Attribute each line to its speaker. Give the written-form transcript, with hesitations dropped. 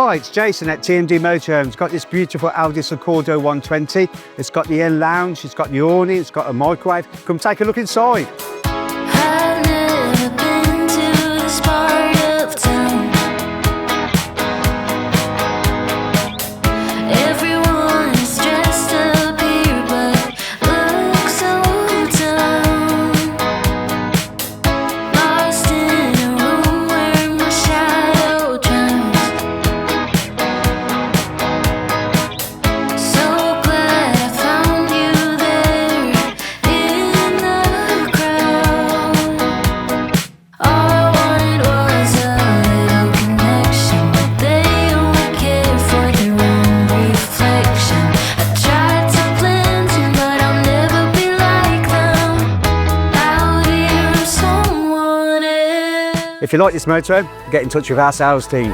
Speaker 1: Hi, it's Jason at TMD Motorhomes. Got this beautiful ELDDIS Accordo 120. It's got the end lounge, it's got the awning, it's got a microwave. Come take a look inside.
Speaker 2: I've never been to this part of town. Everyone is dressed up here, but looks so down. Lost in a room where my shadow drowns. So glad I found you there in the crowd. All I wanted was a little connection, but they only care for their own reflection. I tried to blend in, but I'll never be like them. Out here, I'm someone else.
Speaker 1: If you like this motorhome, get in touch with our sales team.